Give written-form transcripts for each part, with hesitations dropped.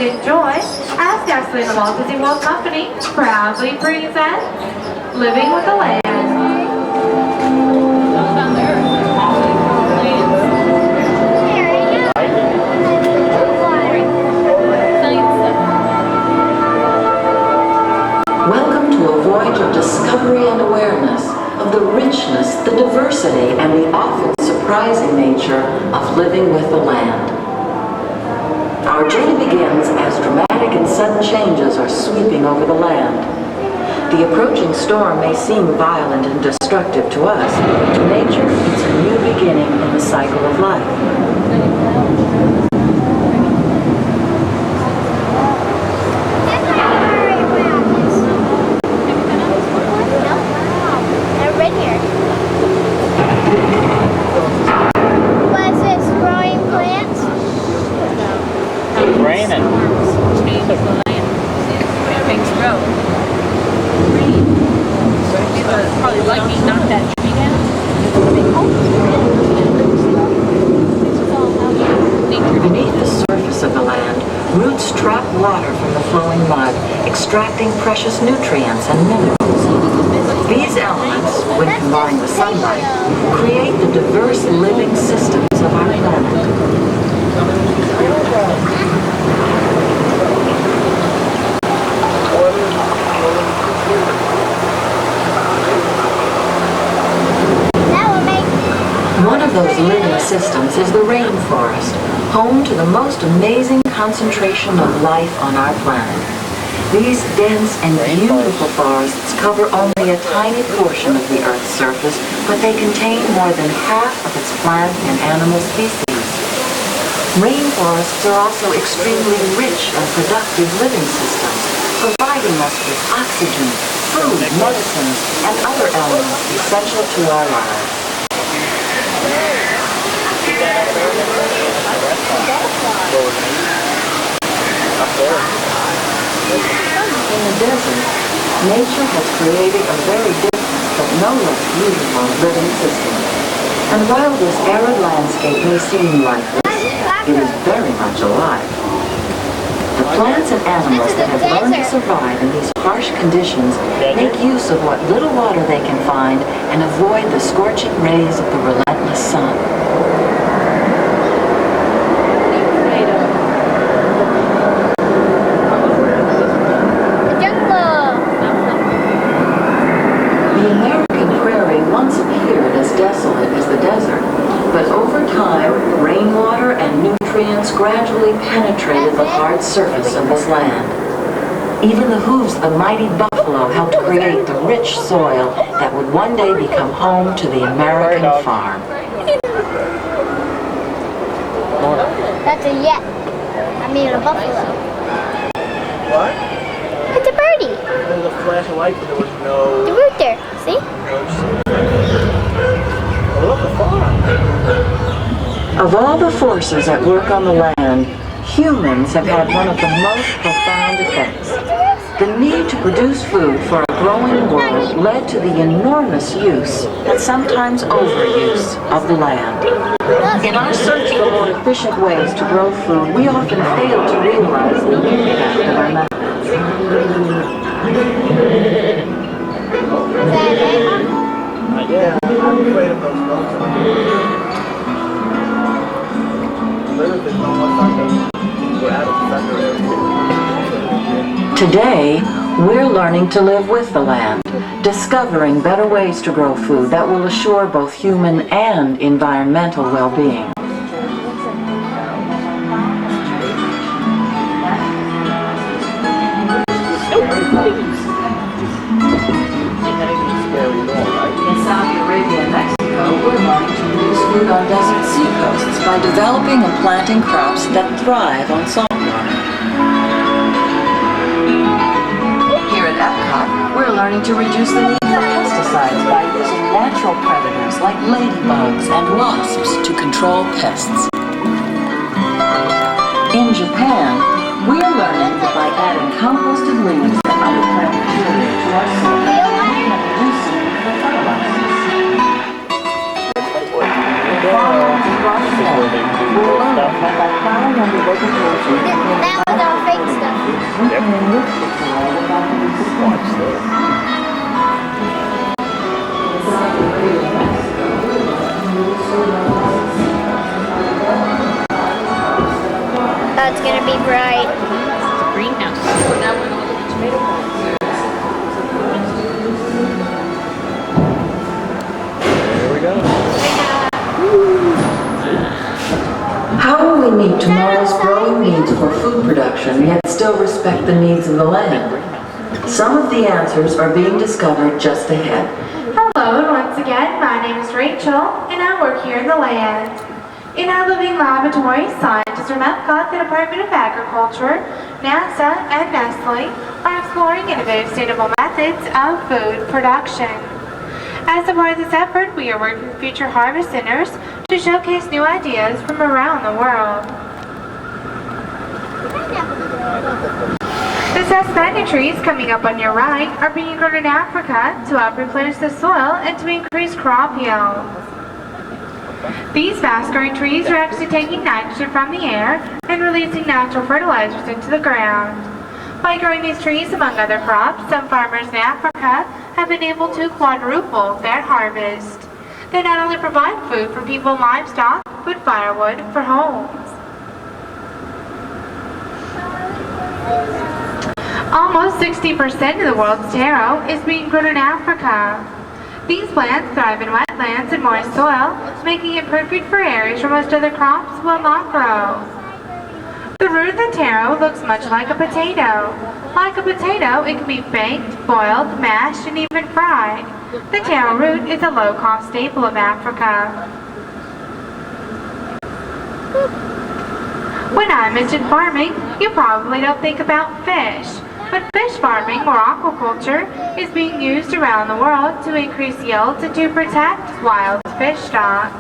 enjoy as Ashley and the Walt Disney World Company proudly present Living with the Land. Welcome to a voyage of discovery and awareness of the richness, the diversity, and the often surprising nature of living with the land. Our journey begins as dramatic and sudden changes are sweeping over the land. The approaching storm may seem violent and destructive to us. To nature, it's a new beginning in the cycle of life. Extracting precious nutrients and minerals. These elements, when combined with sunlight, create the diverse living systems of our planet. One of those living systems is the rainforest, home to the most amazing concentration of life on our planet. These dense and beautiful forests cover only a tiny portion of the Earth's surface, but they contain more than half of its plant and animal species. Rainforests are also extremely rich and productive living systems, providing us with oxygen, food, medicines, and other elements essential to our lives. In the desert, nature has created a very different but no less beautiful living system. And while this arid landscape may seem lifeless, it is very much alive. The plants and animals that have learned to survive in these harsh conditions make use of what little water they can find and avoid the scorching rays of the relentless sun. Gradually penetrated the hard surface of this land. Even the hooves of the mighty buffalo helped create the rich soil that would one day become home to the American farm. That's a yak. I mean a buffalo. What? It's a birdie. There's a flash of light, but there was no... The root there, see? Oh, look, a farm. Of all the forces at work on the land, humans have had one of the most profound effects. The need to produce food for a growing world led to the enormous use, and sometimes overuse, of the land. In our search for more efficient ways to grow food, we often fail to realize the impact of our methods. Yeah, I'm afraid of those bugs. Today, we're learning to live with the land, discovering better ways to grow food that will assure both human and environmental well-being. In Saudi Arabia and Mexico, we're learning to produce food on desert seacoasts by developing and planting crops that thrive on salt water. Here at Epcot, we're learning to reduce the need for pesticides by using natural predators like ladybugs and wasps to control pests. In Japan, we're learning that by adding composted leaves and other plant material to our soil, we can reduce the need for fertilizers. Farmers across the world will learn that by plowing under vegetation, Right. It's a greenhouse. There we go. How will we meet tomorrow's growing needs for food production, yet still respect the needs of the land? Some of the answers are being discovered just ahead. Hello, and once again, my name is Rachel, and I work here in the land. In our living laboratory, scientists from Epcot, the Department of Agriculture, NASA, and Nestle are exploring innovative, sustainable methods of food production. As a part of this effort, we are working with future harvest centers to showcase new ideas from around the world. The sesame trees coming up on your right are being grown in Africa to help replenish the soil and to increase crop yield. These fast-growing trees are actually taking nitrogen from the air and releasing natural fertilizers into the ground. By growing these trees among other crops, some farmers in Africa have been able to quadruple their harvest. They not only provide food for people and livestock, but firewood for homes. Almost 60% of the world's taro is being grown in Africa. These plants thrive in wetlands and moist soil, making it perfect for areas where most other crops will not grow. The root of the taro looks much like a potato. Like a potato, it can be baked, boiled, mashed, and even fried. The taro root is a low-cost staple of Africa. When I mention farming, you probably don't think about fish. But fish farming, or aquaculture, is being used around the world to increase yields and to protect wild fish stock.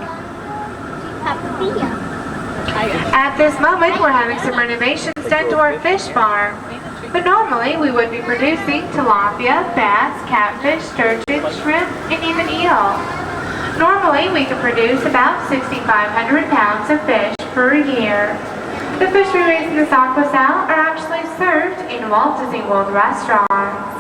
At this moment, we're having some renovations done to our fish farm. But normally, we would be producing tilapia, bass, catfish, sturgeon, shrimp, and even eel. Normally, we could produce about 6,500 pounds of fish per year. The fish we raise in this aqua cell are actually served in Walt Disney World restaurants.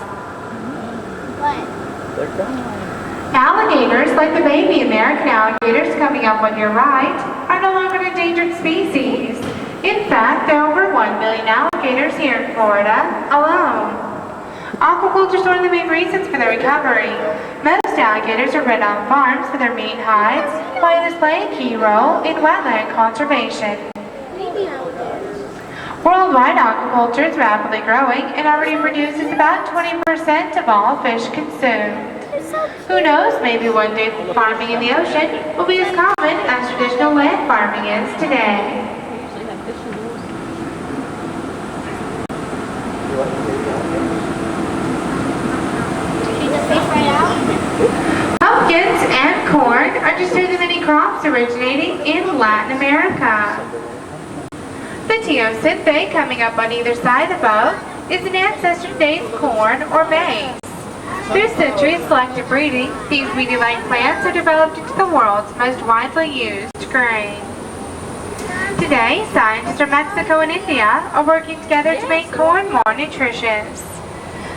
Alligators, like the baby American alligators coming up on your right, are no longer an endangered species. In fact, there are over 1 million alligators here in Florida alone. Aquaculture is one of the main reasons for their recovery. Most alligators are bred on farms for their meat and hides, while others play a key role in wetland conservation. Worldwide, aquaculture is rapidly growing and already produces about 20% of all fish consumed. Who knows, maybe one day farming in the ocean will be as common as traditional land farming is today. Pumpkins and corn are just two of the many crops originating in Latin America. The teosinte coming up on either side of the boat is an ancestor to today's corn or maize. Through centuries of selective breeding, these weedy-like plants have developed into the world's most widely used grain. Today, scientists from Mexico and India are working together to make corn more nutritious.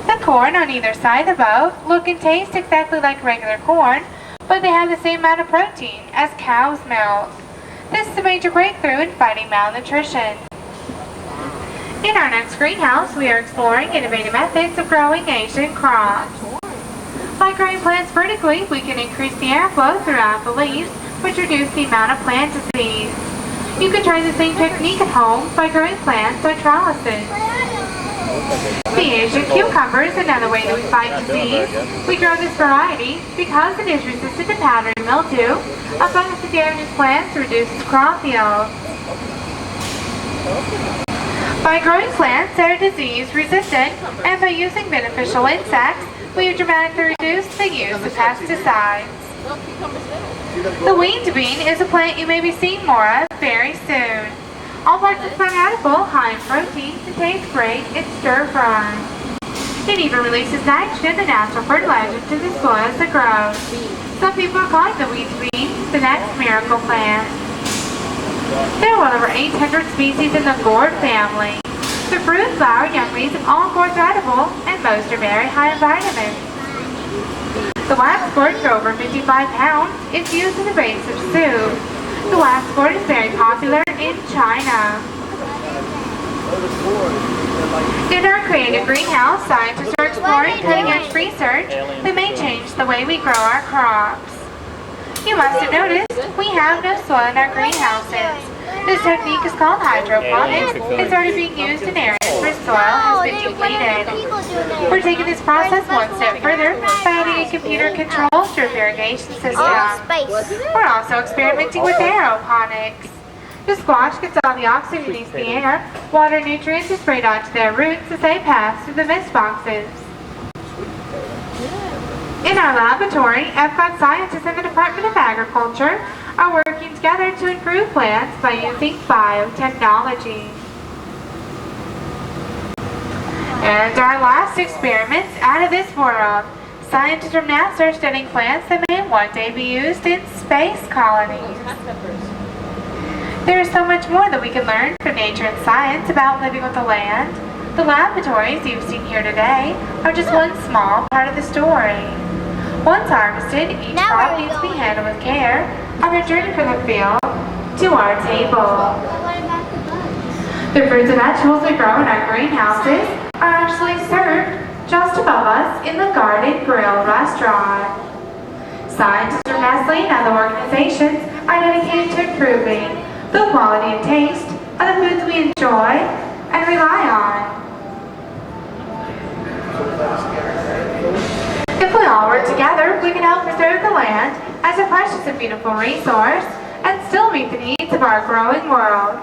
The corn on either side of the boat look and taste exactly like regular corn, but they have the same amount of protein as cow's milk. This is a major breakthrough in fighting malnutrition. In our next greenhouse, we are exploring innovative methods of growing Asian crops. By growing plants vertically, we can increase the airflow throughout the leaves, which reduces the amount of plant disease. You can try the same technique at home by growing plants on trellises. The Asian cucumber is another way that we fight disease. We grow this variety because it is resistant to powdery mildew, a fungus that damages plants and reduces crop yield. By growing plants that are disease resistant and by using beneficial insects, we have dramatically reduced the use of pesticides. The winged bean is a plant you may be seeing more of very soon. All parts of the plant are edible, high in protein, and taste great in stir-fry. It even releases nitrogen and natural fertilizer to the soil as it grows. Some people are calling the winged bean the next miracle plant. There are well over 800 species in the gourd family. The fruit, flower, young leaves of all gourds are edible, and most are very high in vitamins. The wax gourd, for over 55 pounds, is used in the base of soup. The wax gourd is very popular in China. In our creative greenhouse, scientists are exploring cutting-edge research that may change the way we grow our crops. You must have noticed we have no soil in our greenhouses. This technique is called hydroponics. It's already being used in areas where soil has been depleted. We're taking this process one step further by adding a computer-controlled drip irrigation system. We're also experimenting with aeroponics. The squash gets all the oxygen in the air. Water nutrients are sprayed onto their roots as they pass through the mist boxes. In our laboratory, Epcot scientists in the Department of Agriculture are working together to improve plants by using biotechnology. And our last experiment's out of this world. Scientists from NASA are studying plants that may one day be used in space colonies. There is so much more that we can learn from nature and science about living with the land. The laboratories you've seen here today are just one small part of the story. Once harvested, each crop needs to be handled with care on their journey from the field to our table. The fruits and vegetables we grow in our greenhouses are actually served just above us in the Garden Grill restaurant. Scientists from Nestle and other organizations are dedicated to improving the quality and taste of the foods we enjoy and rely on. If we all work together, we can help preserve the land as a precious and beautiful resource and still meet the needs of our growing world.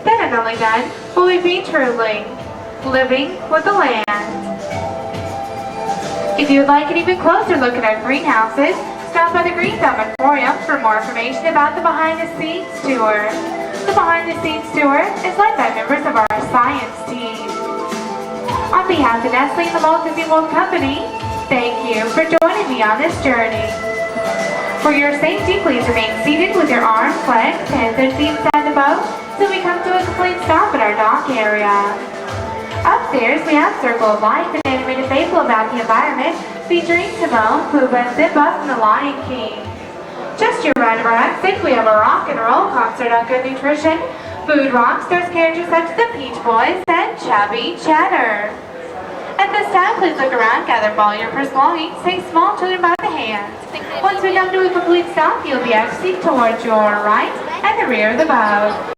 Then and only then will we be truly living with the land. If you would like an even closer look at our greenhouses, stop by the Green Thumb Emporium for more information about the behind-the-scenes tour. The behind-the-scenes tour is led by members of our science team. On behalf of Nestle and the Walt Disney World Company, thank you for joining me on this journey. For your safety, please remain seated with your arms, legs, hands, and feet inside the boat till we come to a complete stop at our dock area. Upstairs, we have Circle of Life, an animated fable about the environment, featuring Timon, Pumbaa, and Simba from The Lion King. Just to your right of our exit, we have a rock and roll concert on good nutrition. Food Rock stars characters such as the Peach Boys and Chubby Cheddar. At this time, please look around, gather up all your personal belongings, take small children by the hand. Once we come to a complete stop, you'll be exiting towards your right and the rear of the boat.